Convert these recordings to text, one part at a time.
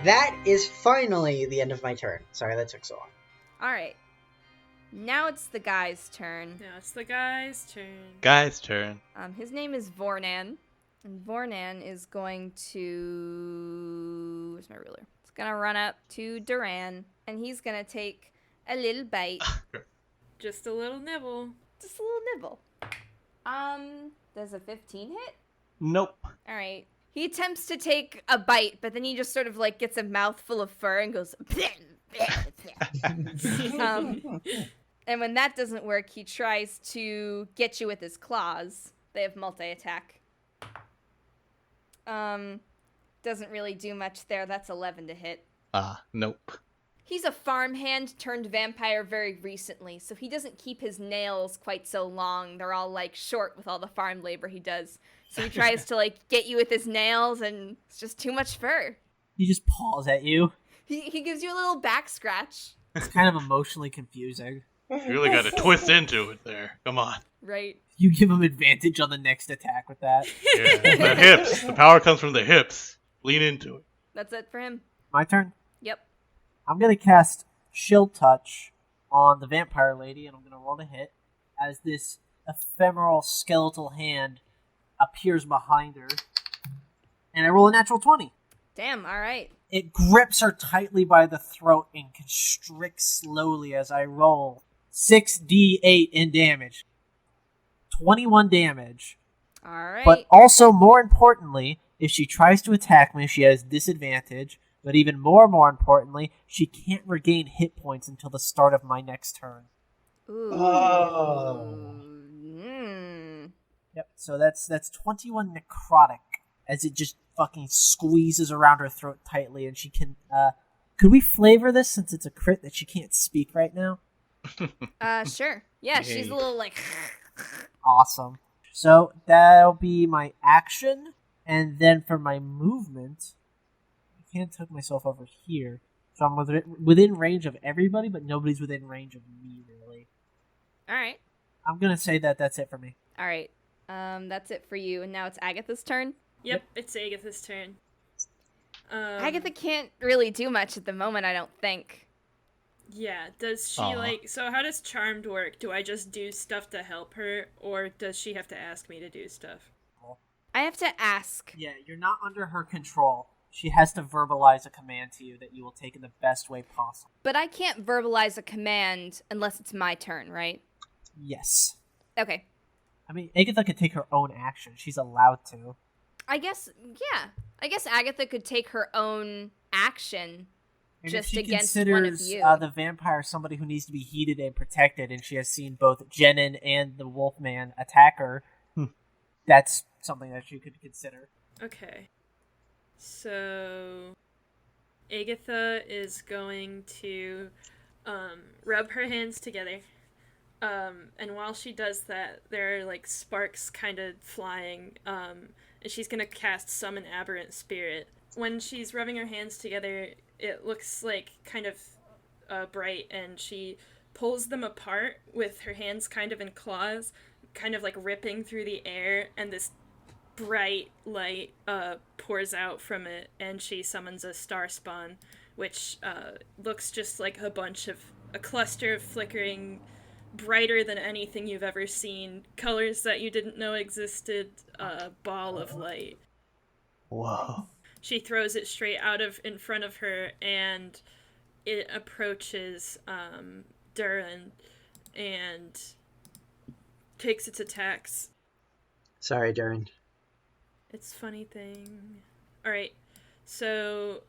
that is finally the end of my turn. Sorry, that took so long. Alright. Now it's the guy's turn. Now it's the guy's turn. Guy's turn. His name is Vornan. And Vornan is going to... Where's my ruler? He's going to run up to Duran, and he's going to take a little bite. Just a little nibble. Just a little nibble. Does a 15 hit? Nope. Alright. He attempts to take a bite, but then he just sort of, like, gets a mouthful of fur and goes... And when that doesn't work, he tries to get you with his claws. They have multi-attack. Doesn't really do much there. That's 11 to hit. Nope. He's a farmhand turned vampire very recently, so he doesn't keep his nails quite so long. They're all, like, short with all the farm labor he does. So he tries to, like, get you with his nails, and it's just too much fur. He just paws at you. He gives you a little back scratch. It's kind of emotionally confusing. You really got to twist into it there. Come on. Right. You give him advantage on the next attack with that. Yeah, the hips. The power comes from the hips. Lean into it. That's it for him. My turn? Yep. I'm going to cast Shield Touch on the vampire lady, and I'm going to roll to hit as this ephemeral skeletal hand appears behind her. And I roll a natural 20. Damn, alright. It grips her tightly by the throat and constricts slowly as I roll 6d8 in damage. 21 damage. Alright. But also, more importantly, if she tries to attack me, she has disadvantage. But even more importantly, she can't regain hit points until the start of my next turn. Ooh. Oh. Yep, so that's 21 necrotic as it just fucking squeezes around her throat tightly, and she can, could we flavor this since it's a crit that she can't speak right now? Sure. Yeah, she's a little like... Awesome. So that'll be my action, and then for my movement, I can't tuck myself over here, so I'm within range of everybody, but nobody's within range of me, really. Alright. I'm gonna say that that's it for me. Alright. That's it for you, and now it's Aegytha's turn. Yep, it's Aegytha's turn. Aegytha can't really do much at the moment, I don't think. Yeah, does she, so how does Charmed work? Do I just do stuff to help her, or does she have to ask me to do stuff? I have to ask. Yeah, you're not under her control. She has to verbalize a command to you that you will take in the best way possible. But I can't verbalize a command unless it's my turn, right? Yes. Okay. I mean, Aegytha could take her own action. She's allowed to. I guess Aegytha could take her own action And just if she against one of considers you. the vampire somebody who needs to be heated and protected, and she has seen both Jenin and the Wolfman attack her, that's something that she could consider. Okay. So, Aegytha is going to rub her hands together. And while she does that, there are, like, sparks kind of flying, and she's going to cast Summon Aberrant Spirit. When she's rubbing her hands together, it looks, like, kind of bright, and she pulls them apart with her hands kind of in claws, kind of, like, ripping through the air, and this bright light pours out from it, and she summons a star spawn, which looks just like a cluster of flickering, brighter than anything you've ever seen, colors that you didn't know existed, ball of light. Whoa. She throws it straight in front of her, and it approaches Duran and takes its attacks. Sorry, Duran. It's a funny thing. Alright, so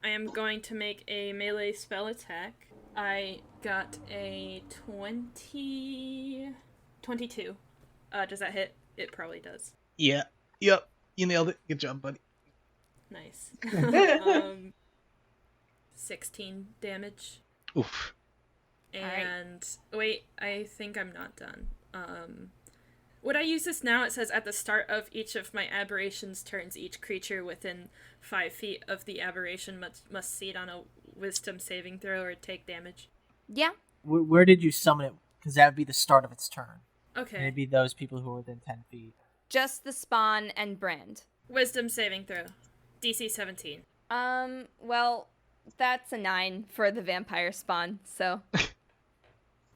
I am going to make a melee spell attack. I got a 22. Does that hit? It probably does. Yeah. Yep. You nailed it. Good job, buddy. Nice. 16 damage. Oof. And wait, I think I'm not done. Would I use this now? It says at the start of each of my aberrations turns, each creature within 5 feet of the aberration must succeed on a wisdom saving throw or take damage. Yeah. Where did you summon it? Because that would be the start of its turn. Okay. Maybe those people who are within 10 feet. Just the spawn and brand. Wisdom saving throw. DC 17. Well, that's a 9 for the vampire spawn, so.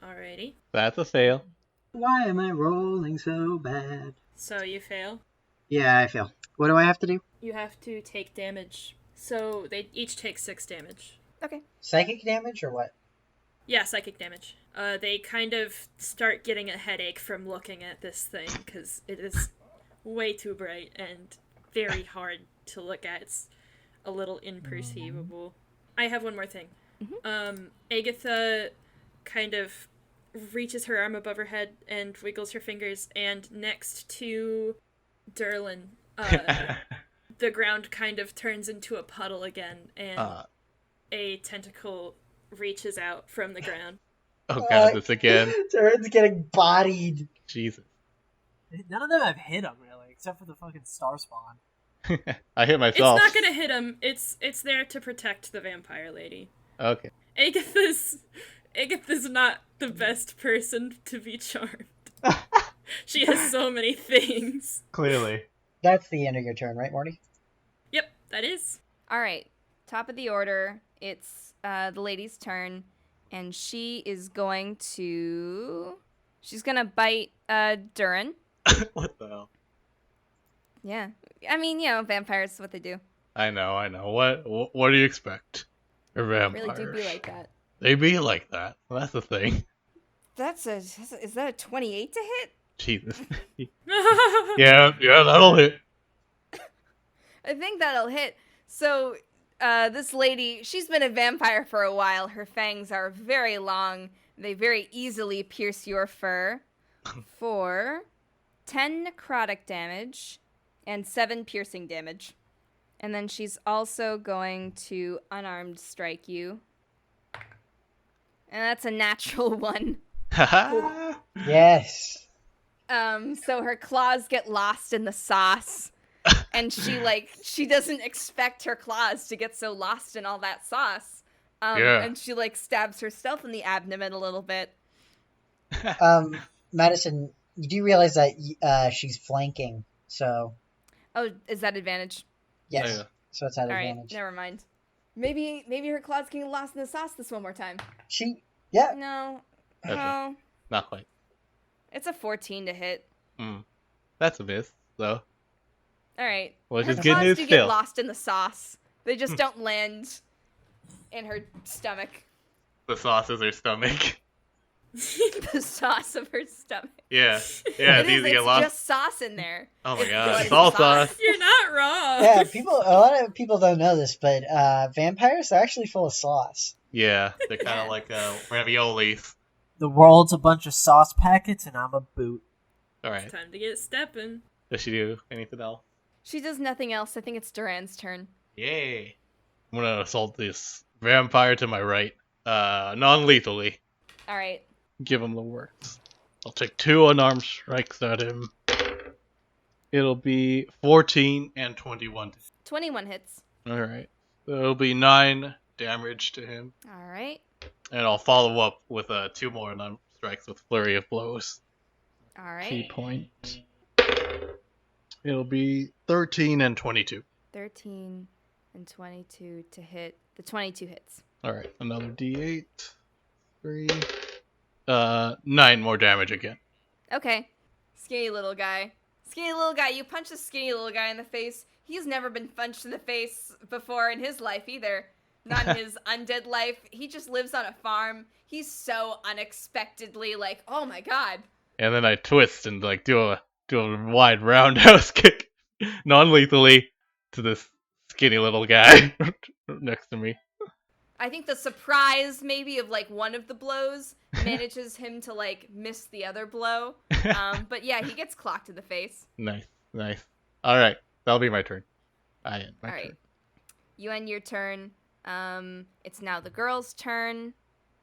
Alrighty. That's a fail. Why am I rolling so bad? So you fail. Yeah, I fail. What do I have to do? You have to take damage. So they each take 6 damage. Okay. Psychic damage or what? Yeah, psychic damage. They kind of start getting a headache from looking at this thing, because it is way too bright and very hard to look at. It's a little imperceivable. I have one more thing. Aegytha kind of reaches her arm above her head and wiggles her fingers, and next to Duran, the ground kind of turns into a puddle again, and a tentacle reaches out from the ground. Oh god, this again. Duran's getting bodied. Jesus. None of them have hit him, really, except for the fucking star spawn. I hit myself. It's not gonna hit him. It's there to protect the vampire lady. Okay. Aegytha's not the best person to be charmed. She has so many things. Clearly. That's the end of your turn, right, Morty? Yep, that is. All right. Top of the order. It's the lady's turn, and she is going to. She's gonna bite Duran. What the hell? Yeah. I mean, vampires, what they do. I know. What do you expect? They're vampires. Really do be like that. They be like that. Well, that's the thing. Is that a 28 to hit? Jesus. yeah, that'll hit. I think that'll hit. So, this lady, she's been a vampire for a while. Her fangs are very long. They very easily pierce your fur for 10 necrotic damage and 7 piercing damage. And then she's also going to unarmed strike you. And that's a natural 1. Yes. So her claws get lost in the sauce. And she doesn't expect her claws to get so lost in all that sauce. And she, stabs herself in the abdomen a little bit. Madison, you do realize that she's flanking, so... Oh, is that advantage? Yes. Oh, yeah. So it's at All advantage. right, never mind. Maybe her claws get lost in the sauce this one more time. Yeah. No. Okay. No. Not quite. It's a 14 to hit. That's a miss, though. All right. Which Her is good claws news do still. get lost in the sauce. They just don't land in her stomach. The sauce is her stomach. The sauce of her stomach. Yeah, It it's is, easy to get it's lost. just sauce in there. Oh my It's god, good it's all sauce. You're not wrong. Yeah, a lot of people don't know this, but vampires are actually full of sauce. Yeah, they're kind of Yeah. like raviolis. The world's a bunch of sauce packets, and I'm a boot. Alright, Time to get stepping. does she do anything else? She does nothing else. I think it's Duran's turn. Yay. I'm gonna assault this vampire to my right. Non-lethally. All right. Give him the works. I'll take 2 unarmed strikes at him. It'll be 14 and 21. 21 hits. Alright. So it'll be 9 damage to him. All right. And I'll follow up with 2 more unarmed strikes with Flurry of Blows. All right. Key point. It'll be 13 and 22. 13 and 22 to hit. The 22 hits. Alright, another d8. 3. 9 more damage again. Okay. Skinny little guy. Skinny little guy. You punch a skinny little guy in the face. He's never been punched in the face before in his life either. Not in his undead life. He just lives on a farm. He's so unexpectedly oh my god. And then I twist and do a wide roundhouse kick non-lethally to this skinny little guy next to me. I think the surprise maybe of one of the blows manages him to miss the other blow. But yeah, he gets clocked in the face. Nice. Alright, that'll be my turn. I end my All right. turn. You end your turn. It's now the girl's turn.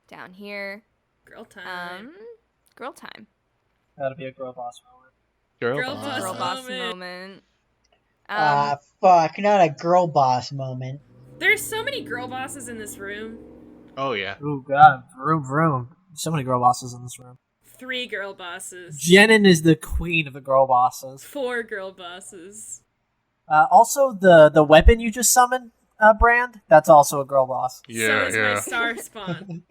Down here. Girl time. Girl time. That'll be a girl boss moment. Girl boss. boss. Girl boss moment. moment. Fuck, not a girl boss moment. There's so many girl bosses in this room. Oh yeah. Ooh, god. Vroom, vroom. So many girl bosses in this room. 3 girl bosses. Jenin is the queen of the girl bosses. 4 girl bosses. Also, the weapon you just summoned, Brand? That's also a girl boss. So Yeah, is yeah. my star spawn.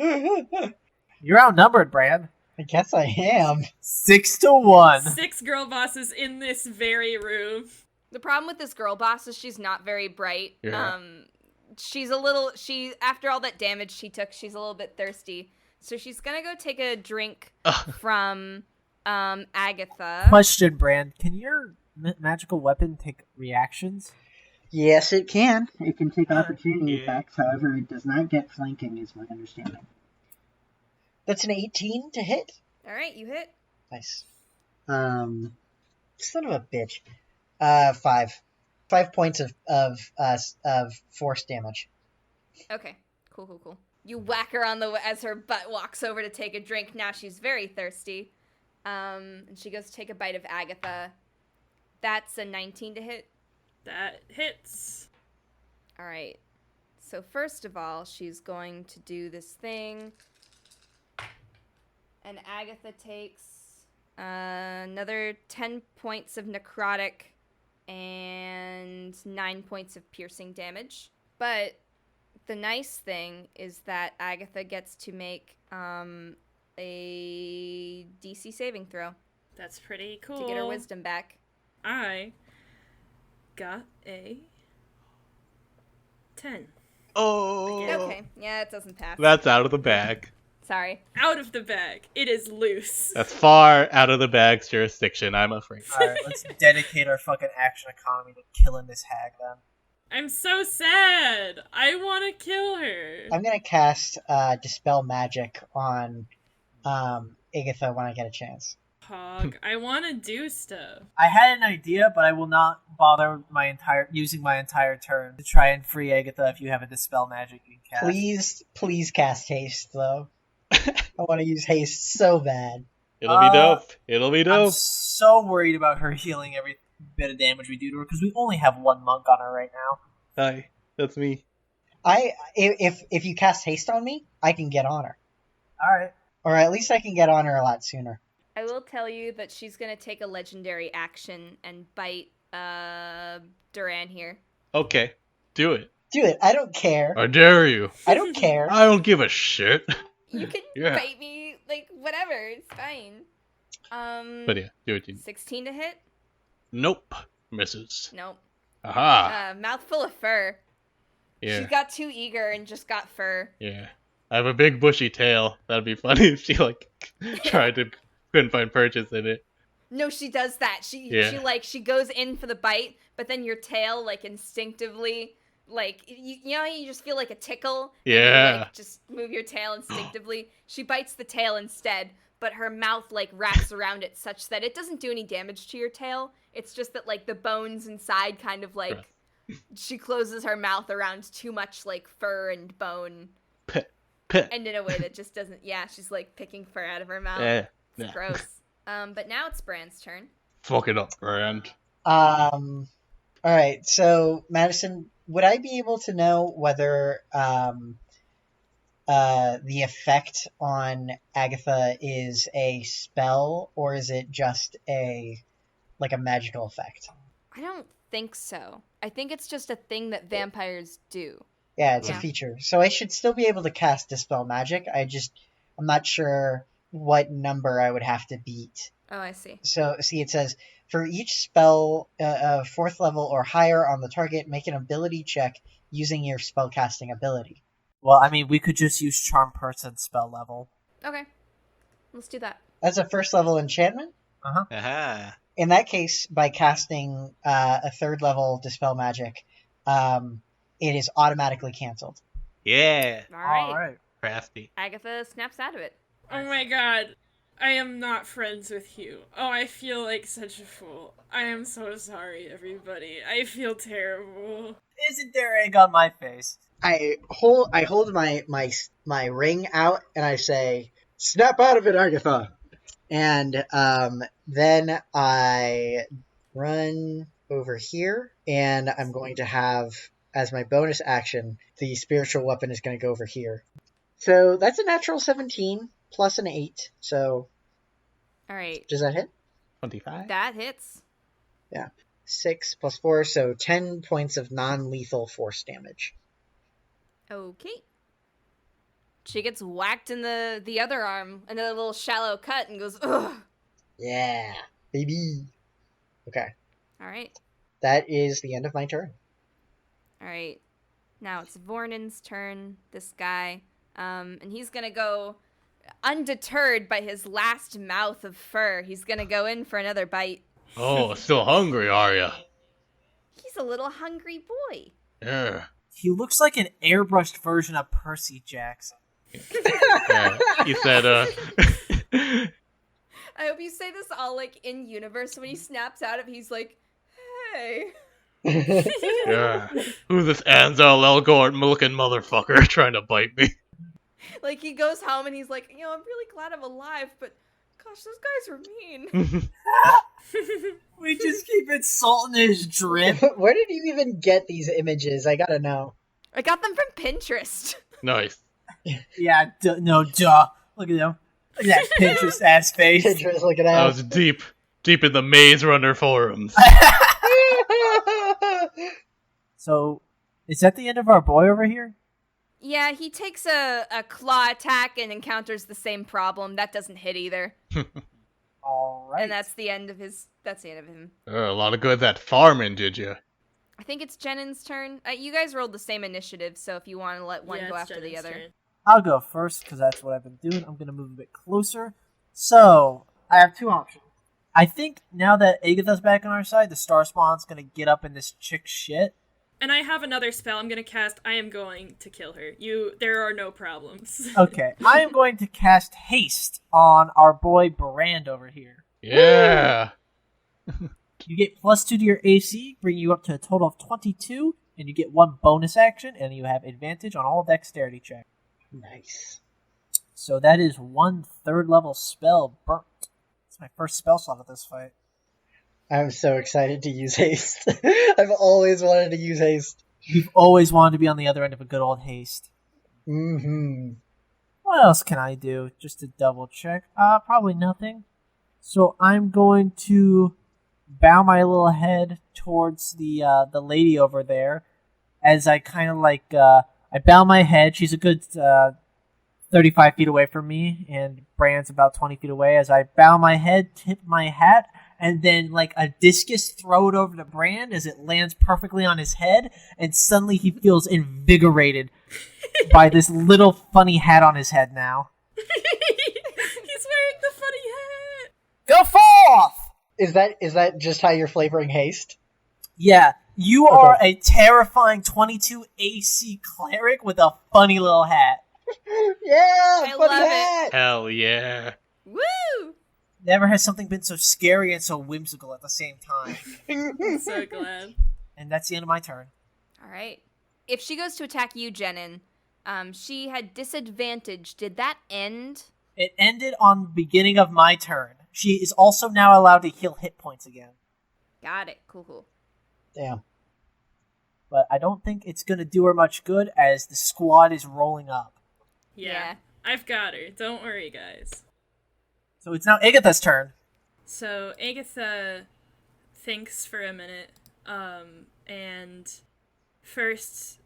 You're outnumbered, Brand. I guess I am. 6-1. 6 girl bosses in this very room. The problem with this girl boss is she's not very bright. Yeah. After all that damage she took, she's a little bit thirsty. So she's gonna go take a drink from Aegytha. Question, Brand. Can your magical weapon take reactions? Yes, it can. It can take opportunity effects. However, it does not get flanking, is my understanding. That's an 18 to hit. All right, you hit. Nice. Son of a bitch. 5. 5 points of force damage. Okay, cool. You whack her as her butt walks over to take a drink. Now she's very thirsty. And she goes to take a bite of Aegytha. That's a 19 to hit. That hits. All right. So first of all, she's going to do this thing. And Aegytha takes another 10 points of necrotic and 9 points of piercing damage. But the nice thing is that Aegytha gets to make a DC saving throw That's pretty cool. to get her wisdom back. I got a 10. Oh. Okay, yeah, it doesn't pass. That's out of the bag. Sorry. Out of the bag. It is loose. That's far out of the bag's jurisdiction, I'm afraid. Alright, let's dedicate our fucking action economy to killing this hag then. I'm so sad. I want to kill her. I'm gonna cast Dispel Magic on Aegytha when I get a chance. Hog, I want to do stuff. I had an idea, but I will not bother using my entire turn to try and free Aegytha if you have a Dispel Magic you can cast. Please cast Haste, though. I want to use Haste so bad. It'll be dope. It'll be I'm dope. so worried about her healing every bit of damage we do to her, because we only have one monk on her right now. Hi, that's me. If you cast Haste on me, I can get on her. Alright. Or at least I can get on her a lot sooner. I will tell you that she's going to take a legendary action and bite Duran here. Okay, do it. Do it. I don't care. I dare you. I don't care. I don't give a shit. You can Yeah. bite me, like, whatever. It's fine. But yeah, do it. 16 to hit? Nope. Misses. Nope. Aha. Mouthful of fur. Yeah. She got too eager and just got fur. Yeah. I have a big bushy tail. That'd be funny if she, like, couldn't find purchase in it. No, she does that. She goes in for the bite, but then your tail, like, instinctively, like, you know how you just feel like a tickle? Yeah. And you, like, just move your tail instinctively? She bites the tail instead, but her mouth, like, wraps around it such that it doesn't do any damage to your tail. It's just that, like, the bones inside kind of, like, she closes her mouth around too much, like, fur and bone. And in a way that just doesn't, she's, like, picking fur out of her mouth. Yeah. It's gross. But now it's Bran's turn. Fuck it up, Brand. Alright, so, Madison, would I be able to know whether the effect on Aegytha is a spell, or is it just a magical effect? I don't think so. I think it's just a thing that vampires do. Yeah, it's a feature. So I should still be able to cast Dispel Magic. I'm not sure what number I would have to beat. Oh, I see. So, see, it says, for each spell, 4th level or higher on the target, make an ability check using your spellcasting ability. Well, I mean, we could just use Charm Person spell level. Okay. Let's do that. That's a 1st level enchantment? Aha. In that case, by casting a 3rd level Dispel Magic, it is automatically canceled. Yeah. Alright. Crafty. Aegytha snaps out of it. Oh my god. I am not friends with you. Oh, I feel like such a fool. I am so sorry, everybody. I feel terrible. Isn't there egg on my face? I hold my ring out and I say, "Snap out of it, Aegytha!" And then I run over here, and I'm going to have, as my bonus action, the spiritual weapon is going to go over here. So that's a natural 17 plus an 8. So Alright. does that hit? 25? That hits. Yeah. 6 plus 4, so 10 points of non-lethal force damage. Okay. She gets whacked in the other arm, another little shallow cut, and goes, ugh. Yeah, baby. Okay, All right. that is the end of my turn. All right. Now it's Vornin's turn, this guy. And he's going to go, undeterred by his last mouth of fur, he's going to go in for another bite. Oh, still hungry, are ya? He's a little hungry boy. Yeah. He looks like an airbrushed version of Percy Jackson. Yeah. He said, I hope you say this all, like, in universe. When he snaps out of it, he's like, hey. yeah. Who's this Ansel Elgort looking motherfucker trying to bite me? Like, he goes home and he's like, I'm really glad I'm alive, but gosh, those guys were mean. We just keep insulting his drip. Where did you even get these images? I gotta know. I got them from Pinterest. Nice. Yeah, no, duh. Look at him. Look at that Pinterest ass face. Pinterest looking I at was deep in the Maze Runner forums. So, is that the end of our boy over here? Yeah, he takes a claw attack and encounters the same problem. That doesn't hit either. All right. And that's the end of him. A lot of good that farming, did you? I think it's Jenin's turn. You guys rolled the same initiative, so if you want to let one go it's after the Jenin's other. turn. I'll go first because that's what I've been doing. I'm going to move a bit closer. So, I have two options. I think now that Aegytha's back on our side, the Star Spawn's going to get up in this chick's shit. And I have another spell I'm gonna cast. I am going to kill her. There are no problems. Okay, I am going to cast Haste on our boy Brand over here. Yeah. You get +2 to your AC, bring you up to a total of 22, and you get 1 bonus action, and you have advantage on all dexterity checks. Nice. So that is 1 3rd-level spell burnt. It's my first spell slot of this fight. I'm so excited to use haste. I've always wanted to use haste. You've always wanted to be on the other end of a good old haste. Mm-hmm. What else can I do? Just to double check. Probably nothing. So I'm going to bow my little head towards the lady over there, as I kind of like I bow my head. She's a good 35 feet away from me, and Brand's about 20 feet away. As I bow my head, tip my hat, and then like a discus throw it over to Brand as it lands perfectly on his head, and suddenly he feels invigorated by this little funny hat on his head now. He's wearing the funny hat. Go forth! Is that just how you're flavoring haste? Yeah, you are a terrifying 22 AC cleric with a funny little hat. Yeah, I funny love it. hat. Hell yeah. Woo! Never has something been so scary and so whimsical at the same time. I'm so glad. And that's the end of my turn. All right. If she goes to attack you, Jenin, she had disadvantage. Did that end? It ended on the beginning of my turn. She is also now allowed to heal hit points again. Got it. Cool. Damn. But I don't think it's going to do her much good as the squad is rolling up. Yeah. I've got her. Don't worry, guys. So it's now Aegytha's turn. So Aegytha thinks for a minute, and first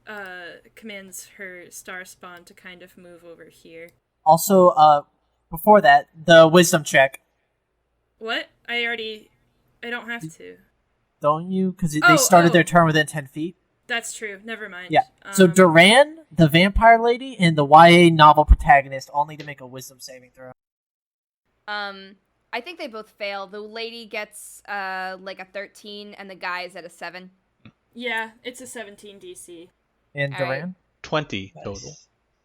commands her star spawn to kind of move over here. Also, before that, the wisdom check. What? I don't have to. Don't you? Because they started their turn within 10 feet. That's true. Never mind. Yeah. So Duran, the vampire lady, and the YA novel protagonist all need to make a wisdom saving throw. I think they both fail. The lady gets like a 13, and the guy is at a 7. Yeah, it's a 17 DC. And All Duran? right. 20 total.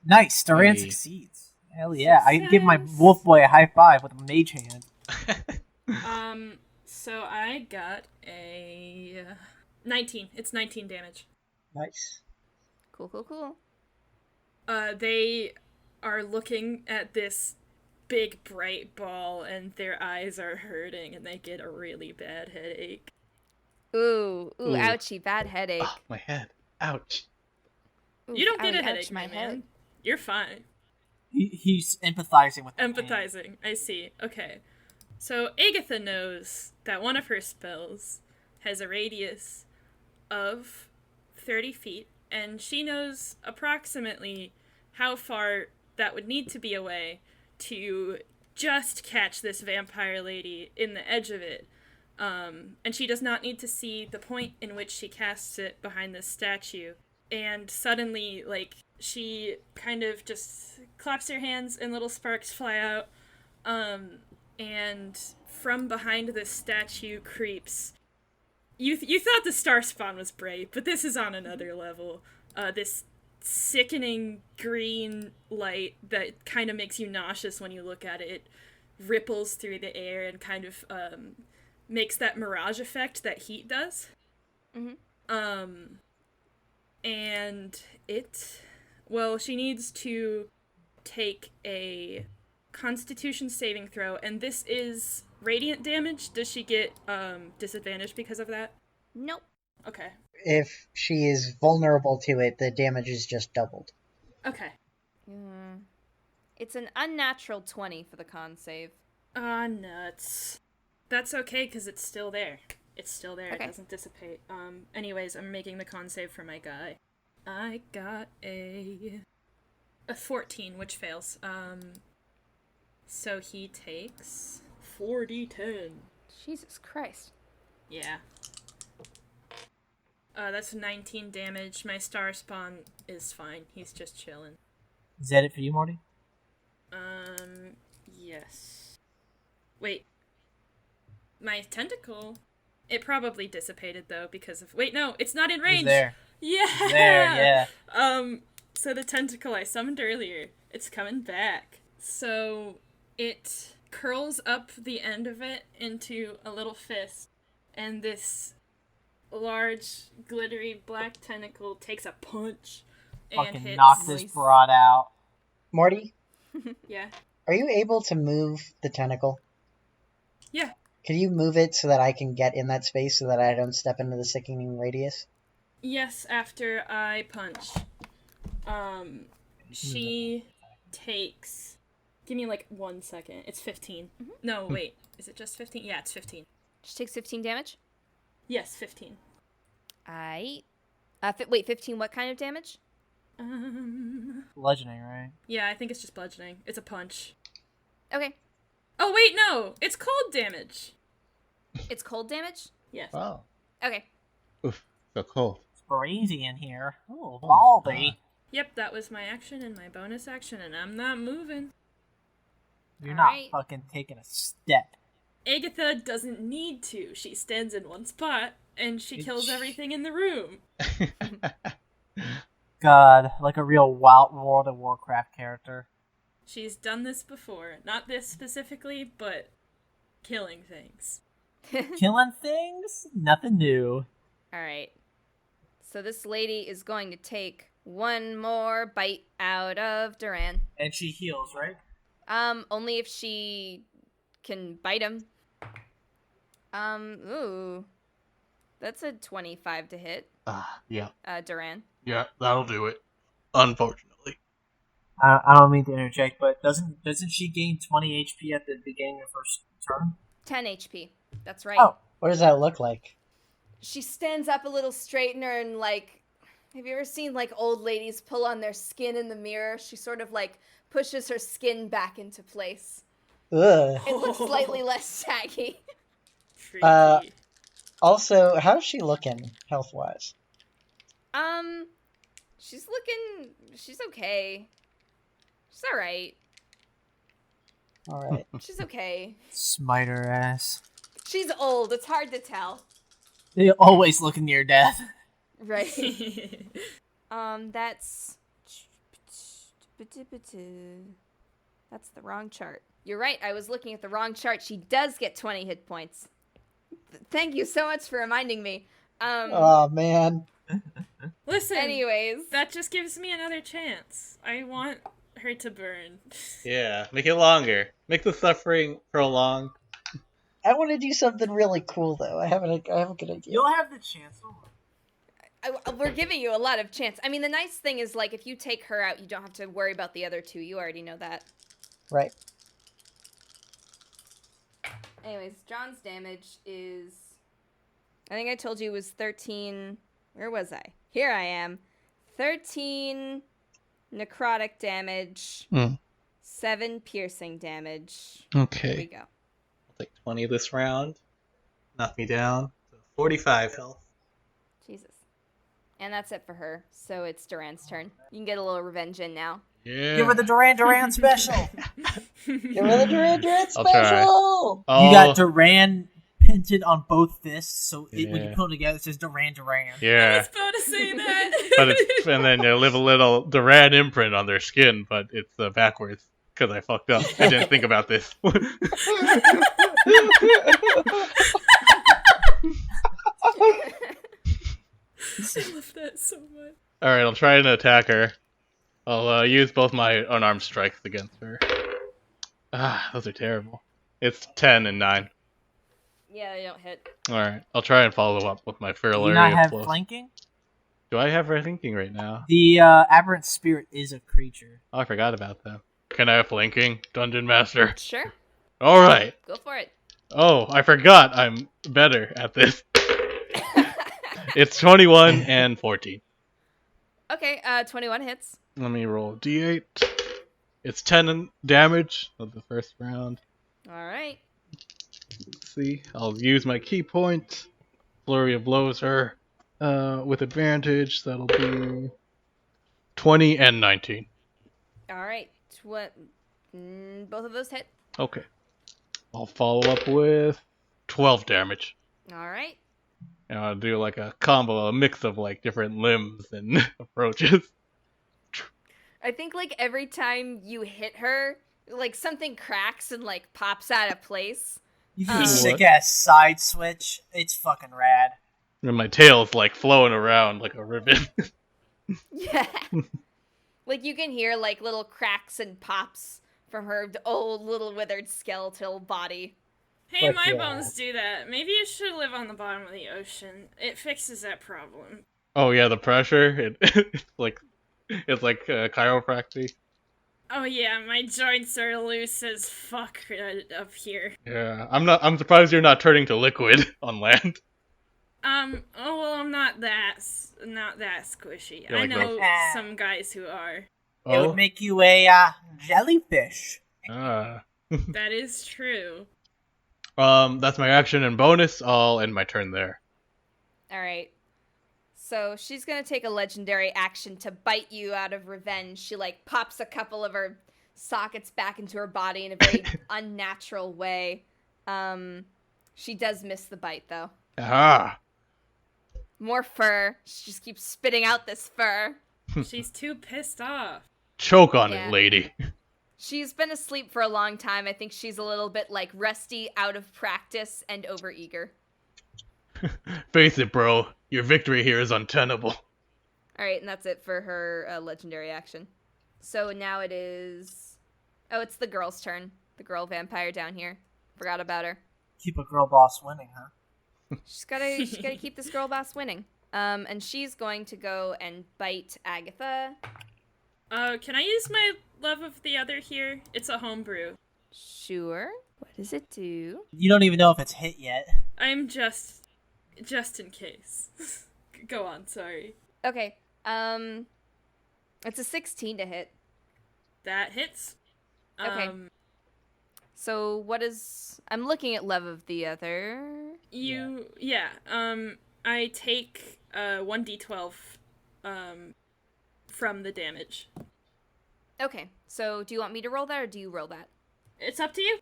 Nice. Duran Hey. succeeds. Hell yeah. I give my Success. wolf boy a high five with a mage hand. So I got a 19. It's 19 damage. Nice. Cool. They are looking at this big bright ball and their eyes are hurting and they get a really bad headache. Ooh, Ooh. ouchie, bad headache. Ah, my head. Ouch. Ooh, You don't get owie, a headache, ouch, my head. man. You're fine. He's empathizing with the pain. Empathizing. I see. Okay. So Aegytha knows that one of her spells has a radius of 30 feet, and she knows approximately how far that would need to be away to just catch this vampire lady in the edge of it. And she does not need to see the point in which she casts it behind this statue. And suddenly, like, she kind of just claps her hands and little sparks fly out. And from behind this statue creeps... You thought the star spawn was bright, but this is on another level. This sickening green light that kind of makes you nauseous when you look at it. It ripples through the air and kind of makes that mirage effect that heat does. Mm-hmm. And she needs to take a Constitution saving throw, and this is radiant damage. Does she get disadvantage because of that? Nope. Okay. If she is vulnerable to it, the damage is just doubled. Okay. It's an unnatural 20 for the con save. Ah, nuts. That's okay, because it's still there. It's still there. Okay. It doesn't dissipate. Anyways, I'm making the con save for my guy. I got a 14, which fails. So he takes 4d10. Jesus Christ. Yeah. That's 19 damage. My star spawn is fine. He's just chilling. Is that it for you, Morty? Yes. Wait. My tentacle? It probably dissipated, though, because of... Wait, no, it's not in range! He's there. Yeah! He's there, yeah. So the tentacle I summoned earlier, it's coming back. So it curls up the end of it into a little fist, and this large, glittery black tentacle takes a punch and Fucking hits... knock this broad out. Morty, Yeah. are you able to move the tentacle? Yeah. Can you move it so that I can get in that space so that I don't step into the sickening radius? Yes, after I punch. She takes... Give me, 1 second. It's 15. Mm-hmm. No, wait. Is it just 15? Yeah, it's 15. She takes 15 damage? Yes, 15. Wait, 15 what kind of damage? Bludgeoning, right? Yeah, I think it's just bludgeoning. It's a punch. Okay. Oh, wait, no! It's cold damage! It's cold damage? Yes. Oh. Okay. Oof. So cold. It's breezy in here. Oh, baldy. Yep, that was my action and my bonus action, and I'm not moving. You're not Alright. fucking taking a step. Aegytha doesn't need to. She stands in one spot, and she kills everything in the room. God, like a real Wild World of Warcraft character. She's done this before. Not this specifically, but killing things. Killing things? Nothing new. Alright. So this lady is going to take one more bite out of Duran. And she heals, right? Only if she can bite him. Ooh. That's a 25 to hit, Yeah. Duran. Yeah, that'll do it. Unfortunately. I don't mean to interject, but doesn't she gain 20 HP at the beginning of her turn? 10 HP. That's right. Oh. What does that look like? She stands up a little straightener and, have you ever seen, old ladies pull on their skin in the mirror? She sort of, pushes her skin back into place. Ugh. It looks slightly less saggy. Freaky. Also, how's she looking, health-wise? She's okay. She's alright. Alright. She's okay. Smite her ass. She's old, it's hard to tell. They always look near death. Right. That's the wrong chart. You're right, I was looking at the wrong chart. She does get 20 hit points. Thank you so much for reminding me. Oh, man. Listen, Anyways. that just gives me another chance. I want her to burn. Yeah, make it longer. Make the suffering prolonged. I want to do something really cool, though. I have a good idea. You'll have the chance. We're giving you a lot of chance. I mean, the nice thing is, if you take her out, you don't have to worry about the other two. You already know that. Right. Anyways, John's damage is I think I told you it was 13. Where was I? Here I am. 13 necrotic damage. 7 piercing damage. Okay. Here we go. I'll take 20 this round. Knock me down. So 45 health. Jesus. And that's it for her. So it's Duran's turn. You can get a little revenge in now. Yeah. Give her the Duran special. Give her the Duran I'll try. special. You got Duran pinted on both fists, so when you Yeah. put them together, it says Duran. I Yeah. was about to say that. But it's, and then you leave a little Duran imprint on their skin, but it's backwards because I fucked up. I didn't think about this. I love that so much. All right, I'll try and attack her. I'll use both my unarmed strikes against her. Those are terrible. It's 10 and 9. Yeah, they don't hit. All right, I'll try and follow up with my Do feral you not area have plus. flanking? Do I have flanking right now? The aberrant spirit is a creature. Oh, I forgot about that. Can I have flanking, Dungeon Master? Sure. All right. Go for it. Oh, I forgot. I'm better at this. It's 21 and 14. Okay, 21 hits. Let me roll d8. It's 10 damage of the first round. All right. Let's see. I'll use my key point. Flurry of blows her with advantage. That'll be 20 and 19. All right. Both of those hit. Okay. I'll follow up with 12 damage. All right. And I'll do like a combo, a mix of like different limbs and approaches. I think like every time you hit her, like something cracks and like pops out of place. You do a What? sick ass side switch. It's fucking rad. And my tail's like flowing around like a ribbon. Yeah. Like you can hear like little cracks and pops from her old little withered skeletal body. Hey, Fuck my yeah. bones do that. Maybe you should live on the bottom of the ocean. It fixes that problem. Oh yeah, the pressure. It's like chiropractic. Oh yeah, my joints are loose as fuck up here. Yeah, I'm surprised you're not turning to liquid on land. Oh well, I'm not that squishy. You're I like know the- some guys who are. It Oh, would make you a jellyfish. That is true. That's my action and bonus. I'll end my turn there. All right. So she's going to take a legendary action to bite you out of revenge. She like pops a couple of her sockets back into her body in a very unnatural way. She does miss the bite though. Ah, More fur. She just keeps spitting out this fur. She's too pissed off. choke on Yeah. it, lady. She's been asleep for a long time. I think she's a little bit like rusty, out of practice, and overeager. Face it, bro. Your victory here is untenable. All right, and that's it for her legendary action. So now it is... Oh, it's the girl's turn. The girl vampire down here. Forgot about her. Keep a girl boss winning, huh? She's gotta keep this girl boss winning. And she's going to go and bite Aegytha. Can I use my love of the other here? It's a homebrew. Sure. What does it do? You don't even know if it's hit yet. I'm just in case. Go on, sorry. Okay. It's a 16 to hit. That hits. Okay. So what is... I'm looking at love of the other. I take 1d12 from the damage. Okay. So do you want me to roll that or do you roll that? It's up to you.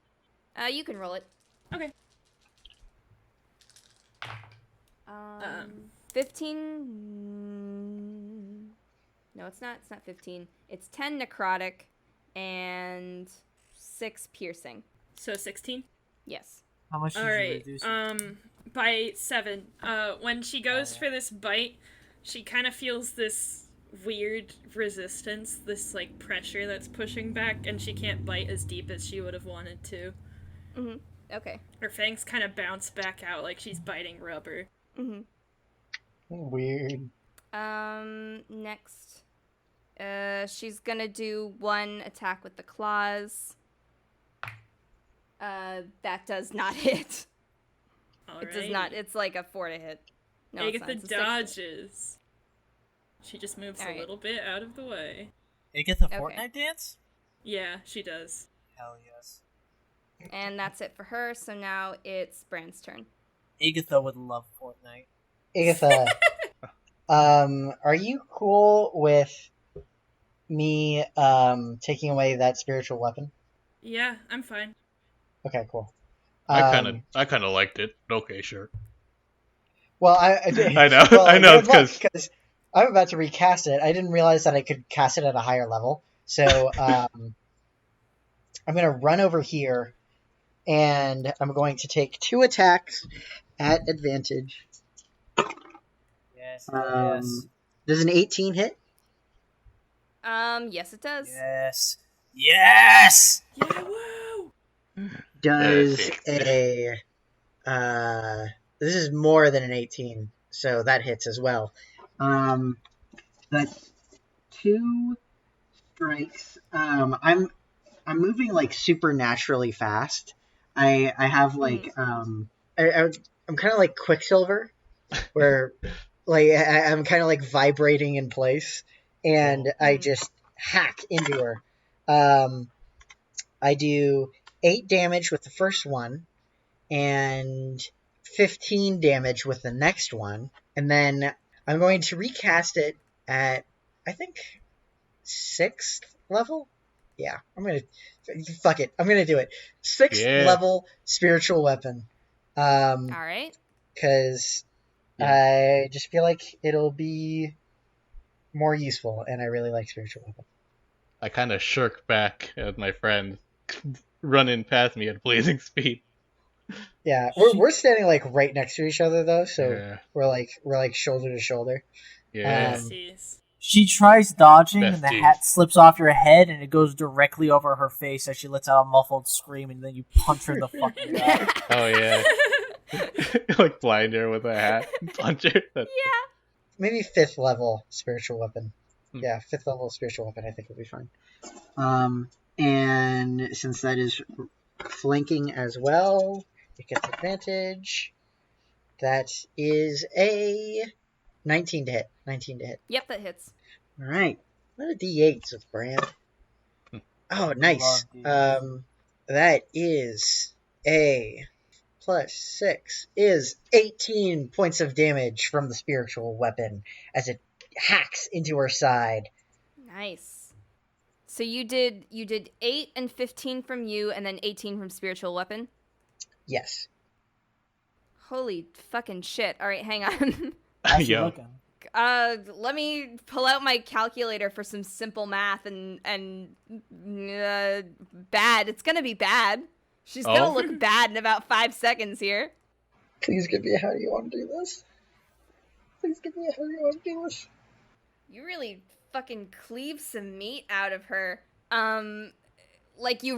You can roll it. Okay. 15. No, it's not. It's not 15. It's 10 necrotic and 6 piercing. So 16. Yes. How much did All you right. reduce it? By 7. When she goes for this bite, she kind of feels this weird resistance, this like pressure that's pushing back, and she can't bite as deep as she would have wanted to. Mhm. Okay. Her fangs kind of bounce back out like she's biting rubber. Mhm. Weird. Next. She's gonna do one attack with the claws. That does not hit. It does not. It's like a 4 to hit. No, it's not. Aegytha It's a 6 to hit. dodges. She just moves a little bit out of the way. Aegytha Okay. Fortnite dance? Yeah, she does. Hell yes. And that's it for her, so now it's Bran's turn. Aegytha would love Fortnite. Aegytha, are you cool with me taking away that spiritual weapon? Yeah, I'm fine. Okay, cool. I kind of liked it. Okay, sure. Well, I know. I know, because I'm about to recast it. I didn't realize that I could cast it at a higher level. So I'm going to run over here, and I'm going to take 2 attacks at advantage. Yes, Does an 18 hit? Yes, it does. yes. Yes! Yeah, woo! Does Perfect. this is more than an 18, so that hits as well. That's 2 strikes. I'm moving like supernaturally fast. I have like I'm kind of like Quicksilver, where like I'm kind of like vibrating in place, and I just hack into her. I do 8 damage with the first one, and 15 damage with the next one, and then I'm going to recast it at, I think, 6th level? Yeah, fuck it, I'm gonna do it. 6th level spiritual weapon. Alright. Because I just feel like it'll be more useful, and I really like spiritual weapon. I kind of shirk back at my friend running past me at blazing speed. Yeah, we're standing like right next to each other though, so Yeah. we're like shoulder to shoulder. Yeah. Besties. She tries dodging, and the Besties. hat slips off your head, and it goes directly over her face as she lets out a muffled scream, and then you punch her in the fucking eye. Oh yeah. Like blind her with a hat, punch her. That's Maybe 5th level spiritual weapon. Hmm. Yeah, 5th level spiritual weapon I think will be fine. And since that is flanking as well, it gets advantage. That is a 19 to hit. 19 to hit. Yep, that hits. All right. What a D8s with Brand. Oh, nice. That is a +6 is 18 points of damage from the spiritual weapon as it hacks into her side. Nice. So you did 8 and 15 from you, and then 18 from spiritual weapon? Yes. Holy fucking shit. Alright, hang on. How's she Yo. looking? Let me pull out my calculator for some simple math and bad. It's gonna be bad. She's gonna look bad in about 5 seconds here. Please give me a how do you want to do this? Please give me a how do you want to do this? You really fucking cleave some meat out of her. Like you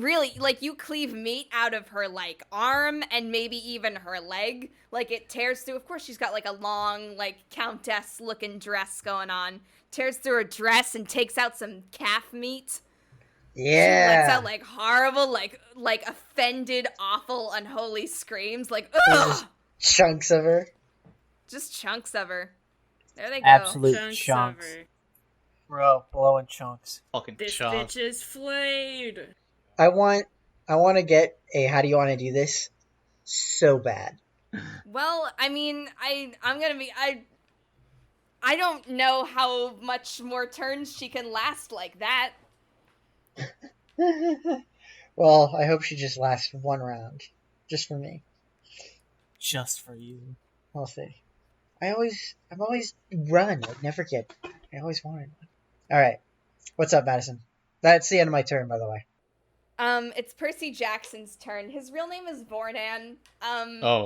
cleave meat out of her, like, arm and maybe even her leg. Like, it tears through. Of course, she's got, like, a long, like, countess-looking dress going on. Tears through her dress and takes out some calf meat. Yeah. She lets out, like, horrible, like offended, awful, unholy screams. Like, ugh! Chunks of her. Just chunks of her. There they go. Absolute Chunks chunks. of her. Bro, blowing chunks. Fucking This chunk. bitch is flayed. I want to get a how do you want to do this so bad. Well, I mean, I'm gonna be, I don't know how much more turns she can last like that. Well, I hope she just lasts 1 round. Just for me. Just for you. We'll see. I'm always run. I never get. I always wanted one. Alright. What's up, Madison? That's the end of my turn, by the way. It's Percy Jackson's turn. His real name is Vornan.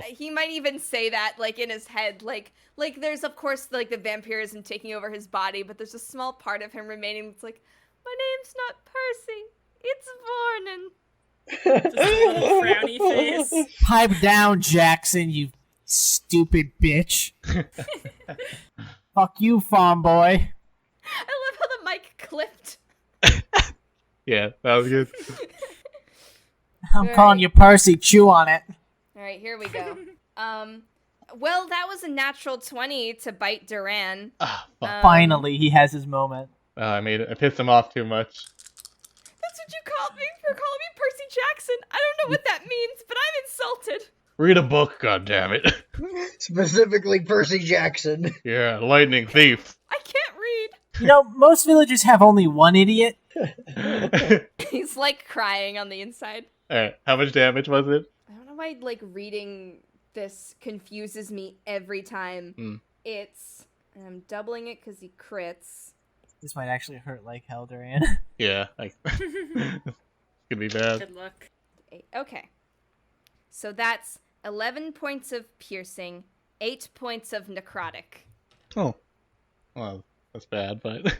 He might even say that, like, in his head. Like there's, of course, like, the vampirism taking over his body, but there's a small part of him remaining that's like, my name's not Percy. It's Vornan. Just a little frowny face. Pipe down, Jackson, you stupid bitch. Fuck you, farm boy. I love how the mic clipped. Yeah, that was good. I'm calling you Percy, chew on it. Alright, here we go. Well, that was a natural 20 to bite Duran. Ah, fuck. Finally, he has his moment. I pissed him off too much. That's what you called me for calling me Percy Jackson. I don't know what that means, but I'm insulted. Read a book, goddammit. Specifically Percy Jackson. Yeah, lightning thief. I can't read. You know, most villagers have only one idiot. He's like crying on the inside. Alright, how much damage was it? I don't know why like reading this confuses me every time. It's and I'm doubling it because he crits. This might actually hurt like hell, Duran. Yeah, it's gonna be bad. Good luck. Okay. So that's 11 points of piercing, 8 points of necrotic. Oh. Well, that's bad, but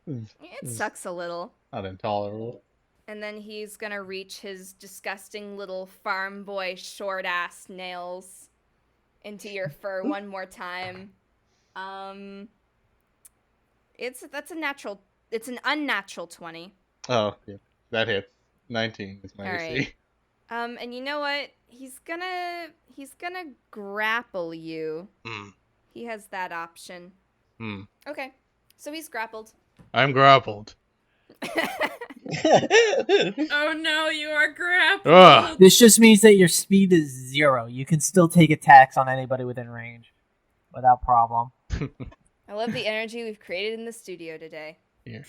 It sucks a little. not intolerable. And then he's gonna reach his disgusting little farm boy short ass nails into your fur one more time. It's an unnatural 20. Oh, yeah. That hits. 19 is my AC. Alright. And you know what? He's gonna grapple you. He has that option. Okay. So he's grappled. I'm grappled. Oh no, you are grappled. Ugh. This just means that your speed is 0. You can still take attacks on anybody within range without problem. I love the energy we've created in the studio today. Yeah.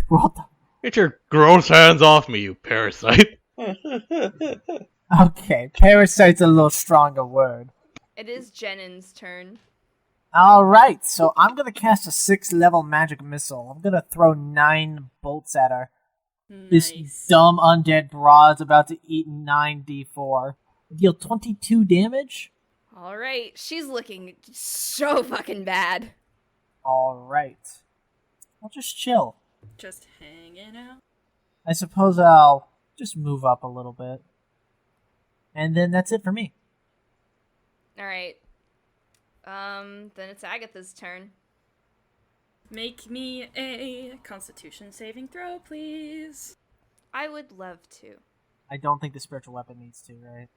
What the? Get your gross hands off me, you parasite. Okay, parasite's a little stronger word. It is Jenin's turn. Alright, so I'm gonna cast a 6th level magic missile. I'm gonna throw 9 bolts at her. Nice. This dumb undead broad's about to eat 9d4. Deal 22 damage. Alright, she's looking so fucking bad. Alright. I'll just chill. Just hanging out. I suppose I'll just move up a little bit. And then that's it for me. Alright. Then it's Agatha's turn. Make me a Constitution saving throw, please. I would love to. I don't think the spiritual weapon needs to, right?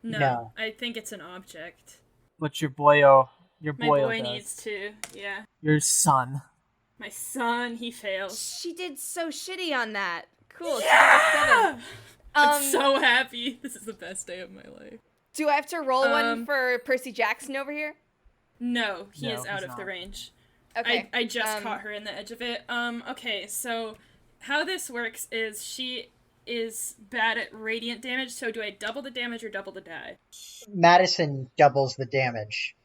No, No. I think it's an object. But your boyo My does. boy needs to, yeah. Your son. My son, he fails. She did so shitty on that. Cool. she Yeah! got a 7. I'm so happy. This is the best day of my life. Do I have to roll one for Percy Jackson over here? No, he No, is out he's of the not. range. Okay. I just caught her in the edge of it. Okay, so how this works is she is bad at radiant damage, so do I double the damage or double the die? Madison doubles the damage.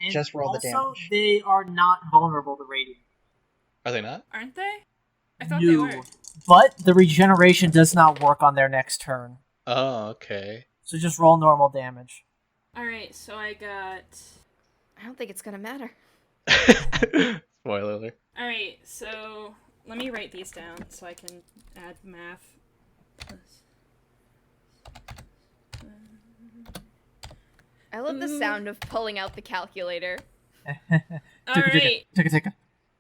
And Just roll the also, damage. they are not vulnerable to radiant. Are they not? Aren't they? I thought they were. But the regeneration does not work on their next turn. Oh, okay. So just roll normal damage. Alright, so I got... I don't think it's gonna matter. Spoiler alert. Alright, so let me write these down so I can add math. I love the sound of pulling out the calculator. Alright, Ticka.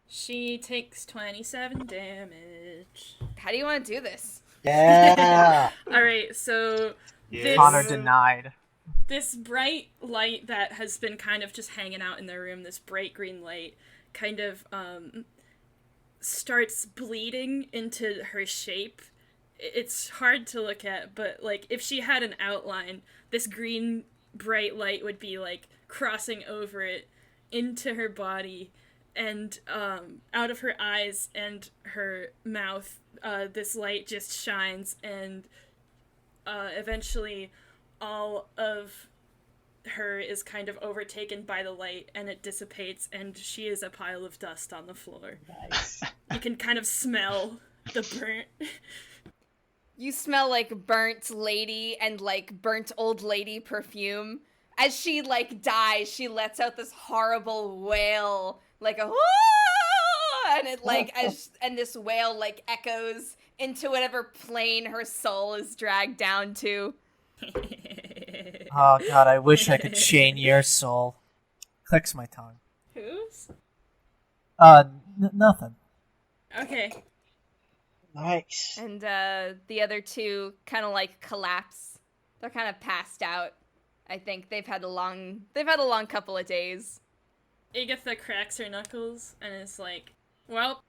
she takes 27 damage. How do you want to do this? Yeah. Alright, so this, Connor denied. this bright light that has been kind of just hanging out in the room, this bright green light, kind of starts bleeding into her shape. It's hard to look at, but like if she had an outline, this green bright light would be like crossing over it into her body, and out of her eyes and her mouth, this light just shines, and eventually all of her is kind of overtaken by the light, and it dissipates, and she is a pile of dust on the floor. Nice. You can kind of smell the burnt. You smell like burnt lady and like burnt old lady perfume. As she like dies, she lets out this horrible wail, like a "Whoa!" and it like and this wail like echoes into whatever plane her soul is dragged down to. Oh god, I wish I could chain your soul. Clicks my tongue. Whose? Nothing. Okay. Nice. And the other two kind of like collapse. They're kind of passed out. I think they've had a long couple of days. Aegytha cracks her knuckles and is like, well,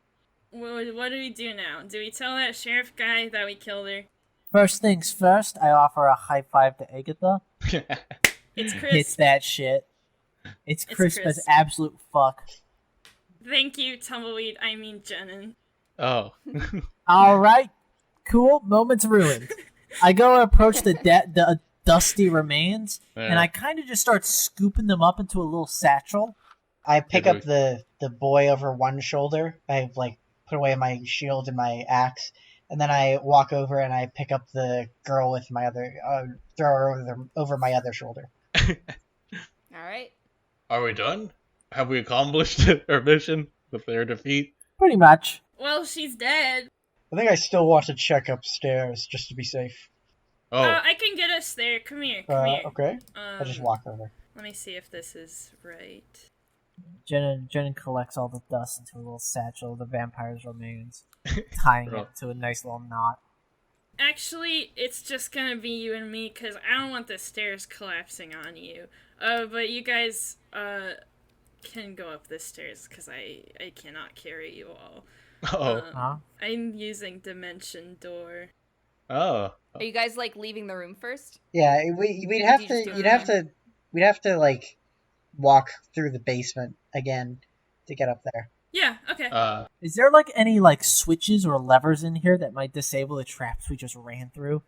what do we do now? Do we tell that sheriff guy that we killed her? First things first, I offer a high five to Aegytha. It's Hits crisp. that shit. It's crisp as absolute fuck. Thank you, Tumbleweed. I mean Jenin. Oh. Alright, cool. Moment's ruined. I go and approach the dusty remains, and I kind of just start scooping them up into a little satchel. I pick up the boy over one shoulder. I put away my shield and my axe, and then I walk over and I pick up the girl with my other, throw her over my other shoulder. All right. Are we done? Have we accomplished our mission with their defeat? Pretty much. Well, she's dead. I think I still want to check upstairs just to be safe. Oh. I can get us there. Come here. Come here. Okay. I just walk over. Let me see if this is right. Jenin collects all the dust into a little satchel of the vampire's remains, tying it to a nice little knot. Actually, it's just gonna be you and me, because I don't want the stairs collapsing on you. But you guys, can go up the stairs, because I cannot carry you all. I'm using Dimension Door. Oh. Are you guys leaving the room first? Yeah, we'd have to walk through the basement again to get up there. Yeah, okay. Is there any switches or levers in here that might disable the traps we just ran through?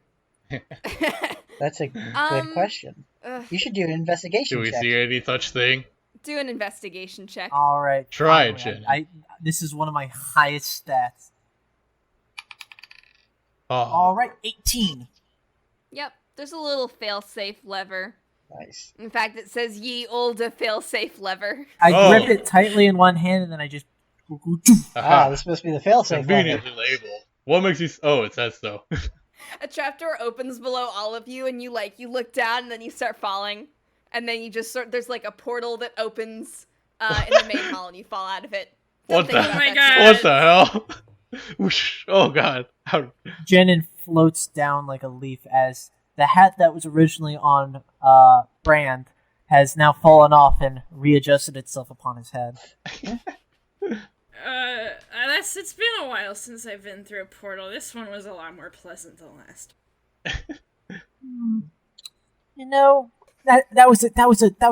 That's a good question. You should do an investigation check. Do we check. see any such thing? Do an investigation check. All right. Try it, Jen. This is one of my highest stats. Oh. All right, 18. Yep, there's a little fail-safe lever. Nice. In fact, it says "Ye olde fail-safe lever." I grip it tightly in one hand, and then I just... this must be the fail-safe lever. Conveniently labeled. What makes you... Oh, it says so. A trapdoor opens below all of you, and you look down, and then you start falling. And then you just there's a portal that opens in the main hall, and you fall out of it. What the hell? Whoosh. Oh god. Jenin floats down like a leaf as the hat that was originally on Brand has now fallen off and readjusted itself upon his head. It's been a while since I've been through a portal. This one was a lot more pleasant than last. You know, that was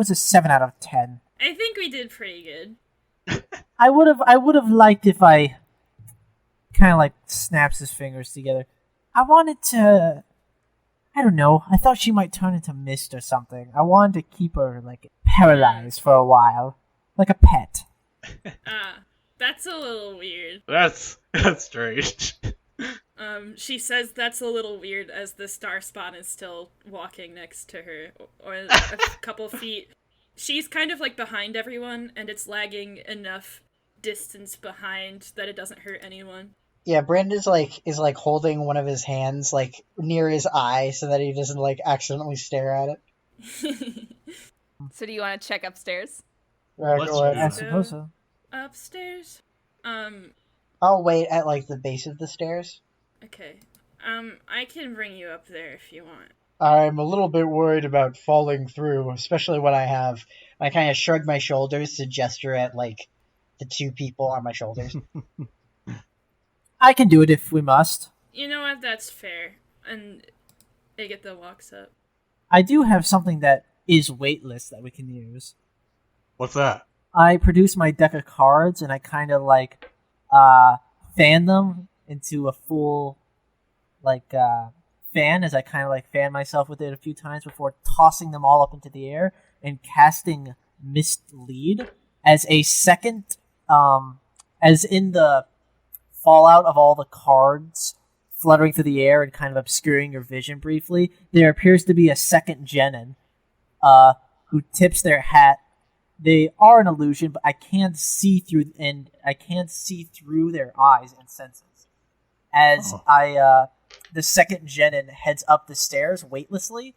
a 7 out of 10. I think we did pretty good. I would have liked if I kind of snaps his fingers together. I wanted to, I don't know, I thought she might turn into mist or something. I wanted to keep her paralyzed for a while, like a pet. That's a little weird. That's strange. She says that's a little weird as the star spawn is still walking next to her, or a couple feet. She's kind of behind everyone, and it's lagging enough distance behind that it doesn't hurt anyone. Yeah, Brand is holding one of his hands near his eye so that he doesn't accidentally stare at it. So do you want to check upstairs? I suppose so. Upstairs? I'll wait at the base of the stairs. Okay. I can bring you up there if you want. I'm a little bit worried about falling through, especially when I kind of shrug my shoulders to gesture at the two people on my shoulders. I can do it if we must. You know what? That's fair. And Aegytha walks up. I do have something that is weightless that we can use. What's that? I produce my deck of cards and I kind of fan them into a full fan as I kind of fan myself with it a few times before tossing them all up into the air and casting Mislead as a second, as in the fallout of all the cards fluttering through the air and kind of obscuring your vision briefly. There appears to be a second Jenin, who tips their hat. They are an illusion, but I can't see through their eyes and senses. As the second Jenin heads up the stairs weightlessly,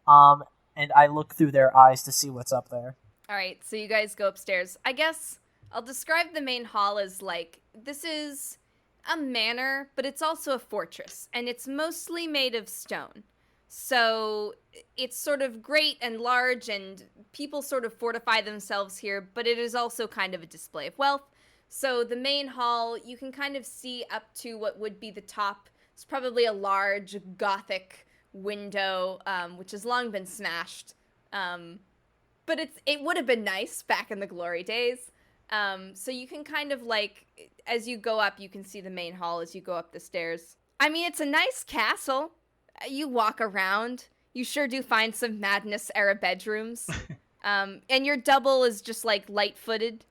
and I look through their eyes to see what's up there. All right, so you guys go upstairs. I guess I'll describe the main hall as this is a manor, but it's also a fortress, and it's mostly made of stone. So it's sort of great and large, and people sort of fortify themselves here, but it is also kind of a display of wealth. So the main hall, you can kind of see up to what would be the top. It's probably a large Gothic window, which has long been smashed. But it would have been nice back in the glory days. So you can kind of like, as you go up, you can see the main hall as you go up the stairs. I mean, it's a nice castle. You walk around. You sure do find some madness-era bedrooms. And your double is just, like, light-footed.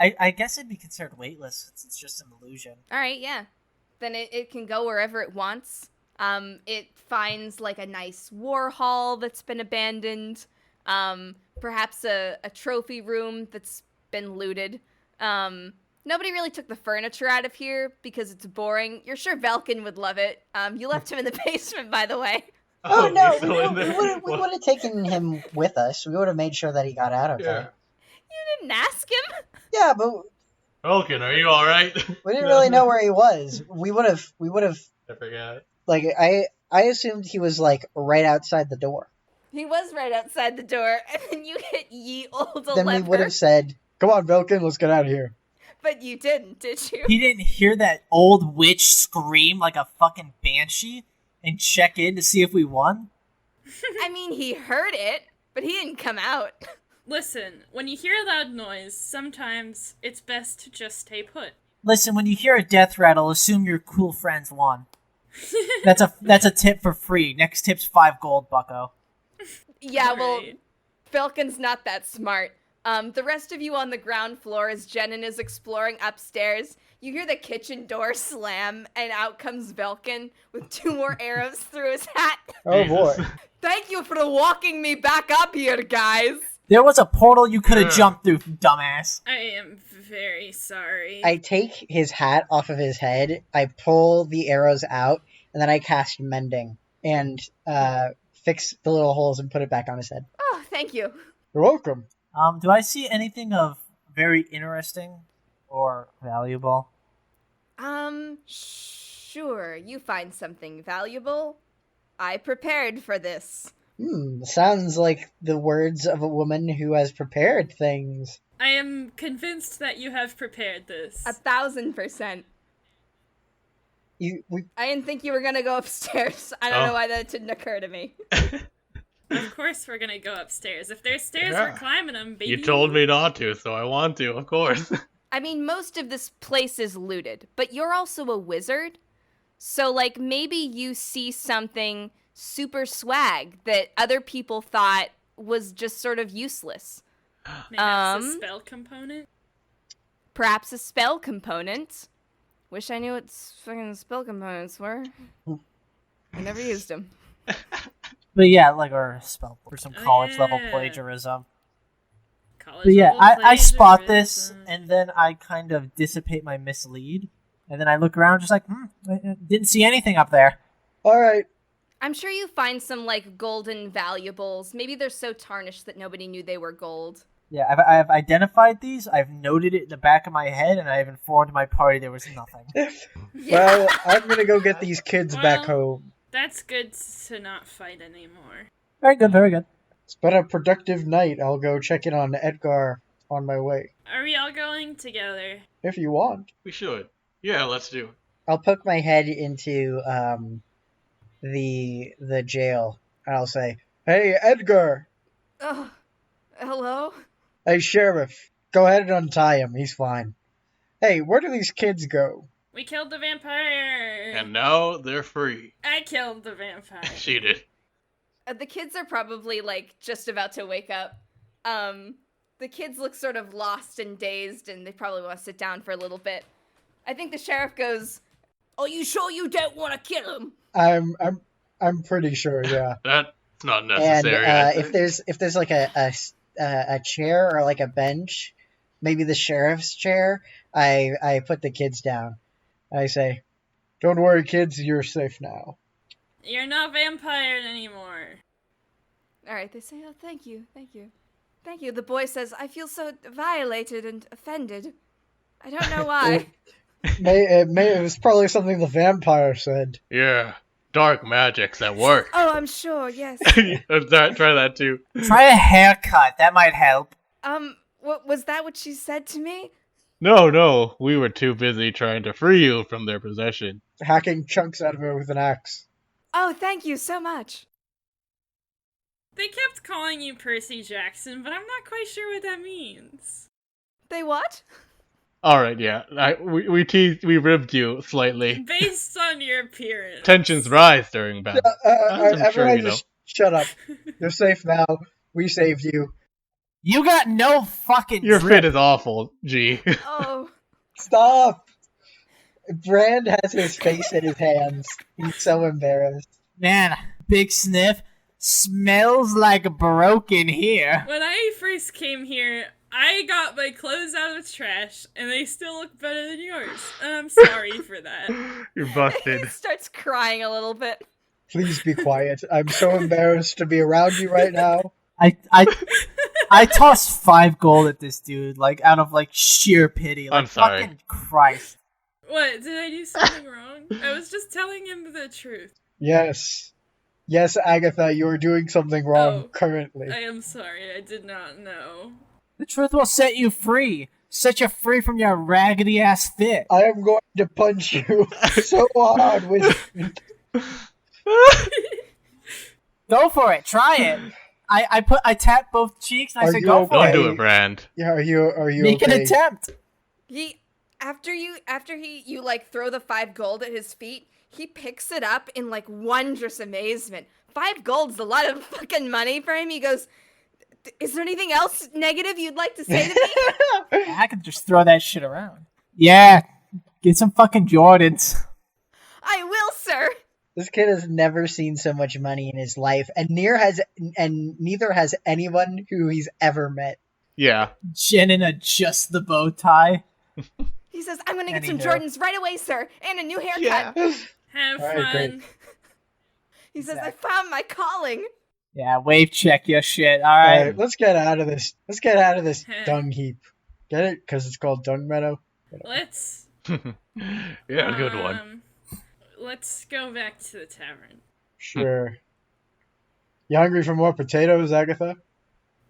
I guess it'd be considered weightless since it's just an illusion. All right, yeah. Then it can go wherever it wants. It finds, like, a nice war hall that's been abandoned. Perhaps a trophy room that's been looted. Nobody really took the furniture out of here because it's boring. You're sure Velcan would love it. You left him in the basement, by the way. Oh, no, he's still in we there? would have taken him with us. We would have made sure that he got out okay. Yeah. You didn't ask him? Yeah, but Vulcan, are you alright? we didn't really know where he was. We would have, I forgot. like, I assumed he was, like, right outside the door. He was right outside the door, and then you hit ye old Then we leper. would have said, come on, Velcan, let's get out of here. But you didn't, did you? He didn't hear that old witch scream like a fucking banshee and check in to see if we won? I mean, he heard it, but he didn't come out. Listen, when you hear a loud noise, sometimes it's best to just stay put. Listen, when you hear a death rattle, assume your cool friends won. That's a tip for free. Next tip's 5 gold, bucko. Yeah, well, Right. Falcon's not that smart. The rest of you on the ground floor as Jenin is exploring upstairs, you hear the kitchen door slam, and out comes Velcan with 2 more arrows through his hat. Oh, Jesus. boy. Thank you for walking me back up here, guys. There was a portal you could have Yeah. jumped through, dumbass. I am very sorry. I take his hat off of his head, I pull the arrows out, and then I cast Mending and fix the little holes and put it back on his head. Oh, thank you. You're welcome. Do I see anything of very interesting or valuable? Sure, you find something valuable. I prepared for this. Sounds like the words of a woman who has prepared things. I am convinced that you have prepared this. 1,000%. We I didn't think you were gonna go upstairs. I don't know why that didn't occur to me. Of course we're gonna go upstairs. If there's stairs, Yeah. we're climbing them, baby. You told me not to, so I want to, of course. I mean, most of this place is looted, but you're also a wizard. So, like, maybe you see something super swag that other people thought was just sort of useless. Maybe that's a spell component? Perhaps a spell component. Wish I knew what fucking spell components were. I never used them. But yeah, like, or a spell for some college level yeah. plagiarism. College But yeah, level I spot this, plagiarism. and then I kind of dissipate my mislead. And then I look around just like, I didn't see anything up there. all right. I'm sure you find some, like, golden valuables. Maybe they're so tarnished that nobody knew they were gold. Yeah, I've identified these, I've noted it in the back of my head, and I've informed my party there was nothing. Well, I'm gonna go get these kids back Well- home. That's good to not fight anymore. Very good, very good. It's been a productive night. I'll go check in on Edgar on my way. Are we all going together? If you want. We should. Yeah, let's do it. I'll poke my head into the jail, and I'll say, "Hey, Edgar! Oh, hello? Hey, Sheriff! Go ahead and untie him. He's fine. Hey, where do these kids go?" We killed the vampire! And now they're free. I killed the vampire. She did. The kids are probably, like, just about to wake up. The kids look sort of lost and dazed, and they probably want to sit down for a little bit. I think the sheriff goes, "Are you sure you don't want to kill him?" I'm pretty sure, yeah. That's not And necessary. I if think. there's like a chair or like a bench, maybe the sheriff's chair, I put the kids down. I say, "Don't worry, kids, you're safe now." You're not vampire anymore. All right, they say, "Oh, thank you, thank you. Thank you." The boy says, "I feel so violated and offended. I don't know why." It was probably something the vampire said. Yeah. dark magics at work. Oh, I'm sure. Yes. Try that too. Try a haircut. That might help. What was that? What she said to me? No, we were too busy trying to free you from their possession. Hacking chunks out of her with an axe. Oh, thank you so much. They kept calling you Percy Jackson, but I'm not quite sure what that means. They what? All right, yeah. We ribbed you slightly. Based on your appearance. Tensions rise during battle. I'm sure Everyone you know. just shut up. You're safe now. We saved you. You got no fucking Your drip. fit is awful, G. Oh. Stop! Brand has his face in his hands. He's so embarrassed. Man, big sniff. Smells like broken here. When I first came here, I got my clothes out of the trash, and they still look better than yours. And I'm sorry for that. You're He busted. starts crying a little bit. Please be quiet. I'm so embarrassed to be around you right now. I tossed 5 gold at this dude, like out of like sheer pity. Like, I'm sorry. Fucking Christ. What, did I do something wrong? I was just telling him the truth. Yes. Yes, Aegytha, you are doing something wrong Oh, currently. I am sorry, I did not know. The truth will set you free. Set you free from your raggedy ass fit. I am going to punch you so hard with... Go for it. Try it. I tap both cheeks and I Are said, you "Go for Don't it. do it, Brand. Yeah, are you Make okay? an attempt." You like throw the 5 gold at his feet, he picks it up in like wondrous amazement. 5 gold's a lot of fucking money for him. He goes, "Is there anything else negative you'd like to say to me?" I can just throw that shit around. Yeah, get some fucking Jordans. I will, sir. This kid has never seen so much money in his life, and neither has anyone who he's ever met. Yeah. Jenin adjusts the bow tie. He says, "I'm gonna get some Anyhow. Jordans right away, sir, and a new haircut." Yeah. Have All right, fun. He says, "I Exactly. found my calling." Yeah, wave check your shit. All All right. right, let's get out of this. Let's get out of this dung heap. Get it? Because it's called Dungmeadow. Let's Yeah, good one. Let's go back to the tavern. Sure. You hungry for more potatoes, Aegytha?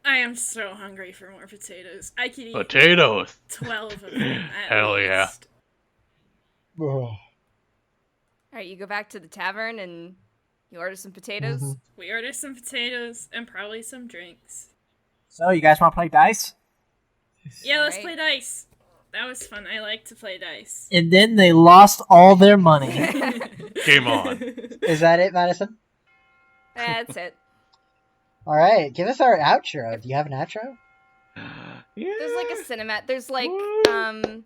I am so hungry for more potatoes. I could eat Potatoes. 12 of them at Hell yeah. least. Ugh. All right, you go back to the tavern and you order some potatoes. Mhm. We order some potatoes and probably some drinks. So, you guys want to play dice? Yeah, let's Alright. play dice. That was fun. I like to play dice. And then they lost all their money. Game on. Is that it, Madison? That's it. All right, give us our outro. Do you have an outro? Yeah. There's like a cinemat. There's like the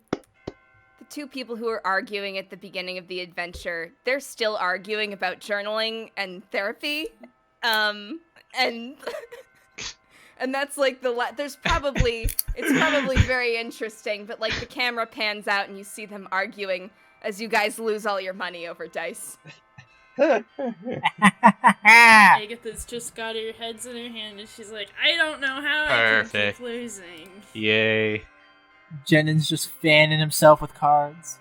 2 people who are arguing at the beginning of the adventure. They're still arguing about journaling and therapy, and and that's like there's probably it's probably very interesting, but like the camera pans out and you see them arguing as you guys lose all your money over dice. Aegytha's just got her heads in her hand and she's like, I don't know how I can Perfect. keep losing. Yay. Jenin's just fanning himself with cards.